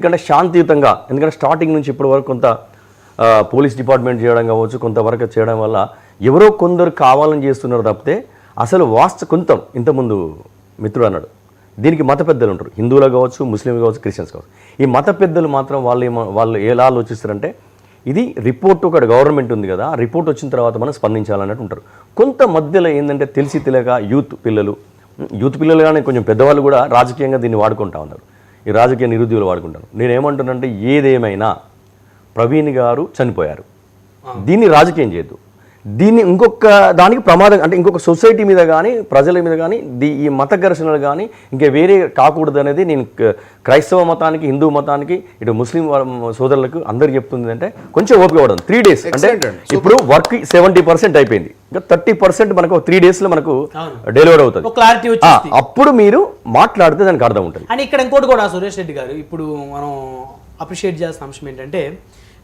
ఎందుకంటే శాంతియుతంగా, ఎందుకంటే స్టార్టింగ్ నుంచి ఇప్పటి వరకు కొంత పోలీస్ డిపార్ట్మెంట్ చేయడం కావచ్చు, కొంతవరకు చేయడం వల్ల ఎవరో కొందరు కావాలని చేస్తున్నారు తప్పితే అసలు కొంత ఇంతకుముందు మిత్రుడు అన్నాడు, దీనికి మత పెద్దలు ఉంటారు, హిందువులు కావచ్చు, ముస్లింలు కావచ్చు, క్రిస్టియన్స్ కావచ్చు. ఈ మత పెద్దలు మాత్రం వాళ్ళు ఎలా ఆలోచిస్తారంటే ఇది రిపోర్ట్ ఒకటి గవర్నమెంట్ ఉంది కదా, ఆ రిపోర్ట్ వచ్చిన తర్వాత మనం స్పందించాలన్నట్టు ఉంటారు. కొంత మధ్యలో ఏంటంటే తెలిసి తెలియక యూత్ పిల్లలు కానీ కొంచెం పెద్దవాళ్ళు కూడా రాజకీయంగా దీన్ని వాడుకుంటా ఉన్నారు. ఈ రాజకీయ నిరుద్యోగులు వాడుకుంటారు. నేనేమంటున్నానంటే ఏదేమైనా ప్రవీణ్ గారు చనిపోయారు, దీన్ని రాజకీయం చేయొద్దు. దీన్ని ఇంకొక దానికి ప్రమాదం అంటే ఇంకొక సొసైటీ మీద కానీ ప్రజల మీద కానీ ఈ మత ఘర్షణలు కానీ ఇంకా వేరే కాకూడదు అనేది నేను క్రైస్తవ మతానికి, హిందూ మతానికి, ఇటు ముస్లిం సోదరులకు అందరికి చెప్తుంది. అంటే కొంచెం ఓపిక పడదు. 3 days అంటే ఇప్పుడు వర్క్ 70% అయిపోయింది, ఇంకా 30% మనకు 3 days లో మనకు డెలివర్ అవుతుంది. అప్పుడు మీరు మాట్లాడితే దానికి అర్థం ఉంటుంది. అని ఇక్కడ ఇంకోటి కూడా సురేష్ రెడ్డి గారు ఇప్పుడు మనం అప్రిషియేట్ చేయాల్సిన అంశం ఏంటంటే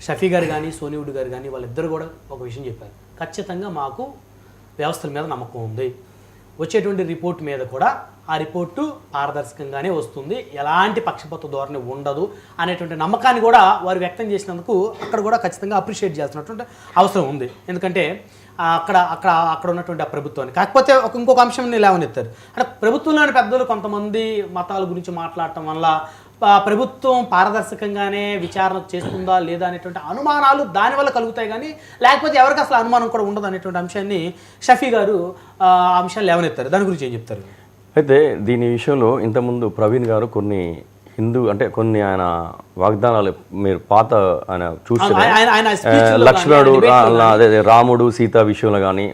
షఫీ గారు కానీ సోనివుడ్ గారు కానీ వాళ్ళిద్దరు కూడా ఒక విషయం చెప్పారు, ఖచ్చితంగా మాకు వ్యవస్థల మీద నమ్మకం ఉంది, వచ్చేటువంటి రిపోర్ట్ మీద కూడా ఆ రిపోర్టు పారదర్శకంగానే వస్తుంది, ఎలాంటి పక్షపాత ధోరణి ఉండదు అనేటువంటి నమ్మకాన్ని కూడా వారు వ్యక్తం చేసినందుకు అక్కడ కూడా ఖచ్చితంగా అప్రిషియేట్ చేయాల్సినటువంటి అవసరం ఉంది. ఎందుకంటే అక్కడ ఉన్నటువంటి ఆ ప్రభుత్వాన్ని. కాకపోతే ఇంకొక అంశం లేవనెత్తారు, అంటే ప్రభుత్వంలోని పెద్దలు కొంతమంది మతాల గురించి మాట్లాడటం వల్ల ప్రభుత్వం పారదర్శకంగానే విచారణ చేస్తుందా లేదా అనేటువంటి అనుమానాలు దానివల్ల కలుగుతాయి, కానీ లేకపోతే ఎవరికి అసలు అనుమానం కూడా ఉండదు అనేటువంటి అంశాన్ని షఫీ గారు ఆ అంశాలు లేవనెత్తారు. దాని గురించి ఏం చెప్తారు? అయితే దీని విషయంలో ఇంతకుముందు ప్రవీణ్ గారు కొన్ని కొన్ని ఆయన వాగ్దానాలు మీరు పాత ఆయన చూస్తే లక్ష్మణుడు, అదే రాముడు, సీత విషయంలో కానీ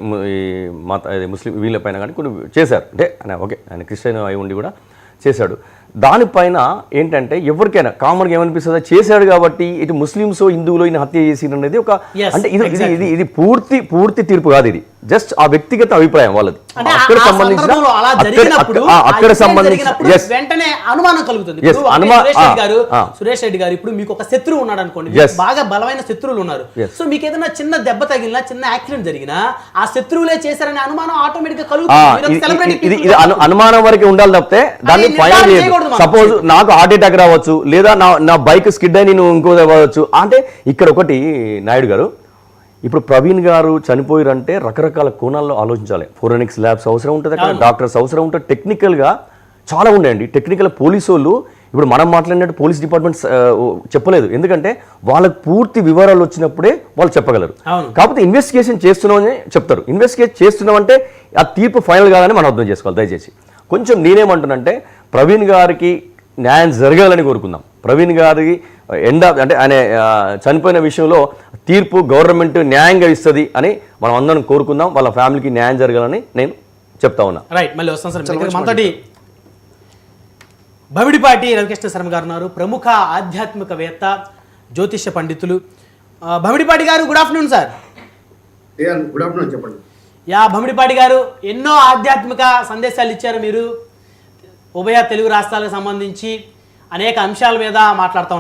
ముస్లిం వీళ్ళపైన కానీ కొన్ని చేశారు. అంటే ఆయన ఆయన క్రిస్టియన్ అయి ఉండి కూడా చేశాడు. దానిపైన ఏంటంటే ఎవరికైనా కామన్గా ఏమనిపిస్తుందో చేశాడు కాబట్టి ఇటు ముస్లిమ్స్ హిందువులు ఈయన హత్య చేసిన అనేది ఒక అంటే ఇది పూర్తి తీర్పు కాదు, ఇది జస్ట్ ఆ వ్యక్తిగత అభిప్రాయం వాళ్ళది. అక్కడ సంబంధించిన సురేష్ రెడ్డి గారు ఇప్పుడు మీకు ఒక శత్రువు ఉన్నాడు అనుకోండి, బాగా బలమైన శత్రువులు ఉన్నారు, సో మీకు ఏదైనా చిన్న దెబ్బ తగిలినా, చిన్న యాక్సిడెంట్ జరిగినా ఆ శత్రువులే చేశారనే అనుమానం ఆటోమేటిక్ గా కలుగుతుంది. అనుమానం వరకు ఉండాలి తప్పితే దాన్ని ఫైనల్ చేయదు. సపోజ్ నాకు హార్ట్ అటాక్ రావచ్చు, లేదా నా బైక్ స్కిడ్ అయి నేను ఇంకో రావచ్చు. అంటే ఇక్కడ ఒకటి నాయుడు గారు, ఇప్పుడు ప్రవీణ్ గారు చనిపోయారంటే రకరకాల కోణాల్లో ఆలోచించాలి. ఫోరెనిక్స్ ల్యాబ్స్ అవసరం ఉంటుంది, అక్కడ డాక్టర్స్ అవసరం ఉంటుంది, టెక్నికల్గా చాలా ఉన్నాయండి. టెక్నికల్ పోలీసు వాళ్ళు ఇప్పుడు మనం మాట్లాడినట్టు పోలీస్ డిపార్ట్మెంట్ చెప్పలేదు, ఎందుకంటే వాళ్ళకి పూర్తి వివరాలు వచ్చినప్పుడే వాళ్ళు చెప్పగలరు. కాకపోతే ఇన్వెస్టిగేషన్ చేస్తున్నామని చెప్తారు. ఇన్వెస్టిగేట్ చేస్తున్నామంటే ఆ తీర్పు ఫైనల్ కాదని మనం అర్థం చేసుకోవాలి. దయచేసి కొంచెం నేనేమంటున్నానంటే ప్రవీణ్ గారికి న్యాయం జరగాలని కోరుకుందాం. ప్రవీణ్ గారికి అంటే ఆయన చనిపోయిన విషయంలో తీర్పు గవర్నమెంట్ న్యాయంగా ఇస్తుంది అని మనం అందరం కోరుకుందాం. వాళ్ళ ఫ్యామిలీకి న్యాయం జరగాలని నేను చెప్తా ఉన్నా. రైట్, మళ్ళీ వస్తాం సార్. మనతోటి భమిడిపాటి రవికృష్ణ శర్మ గారు ఉన్నారు, ప్రముఖ ఆధ్యాత్మికవేత్త, జ్యోతిష్య పండితులు. భమిడిపాటి గారు good afternoon sir. Good afternoon, చెప్పండి. భమిడిపాటి గారు ఎన్నో ఆధ్యాత్మిక సందేశాలు ఇచ్చారు మీరు, ఉభయ తెలుగు రాష్ట్రాలకు సంబంధించి అనేక అంశాల మీద మాట్లాడుతూ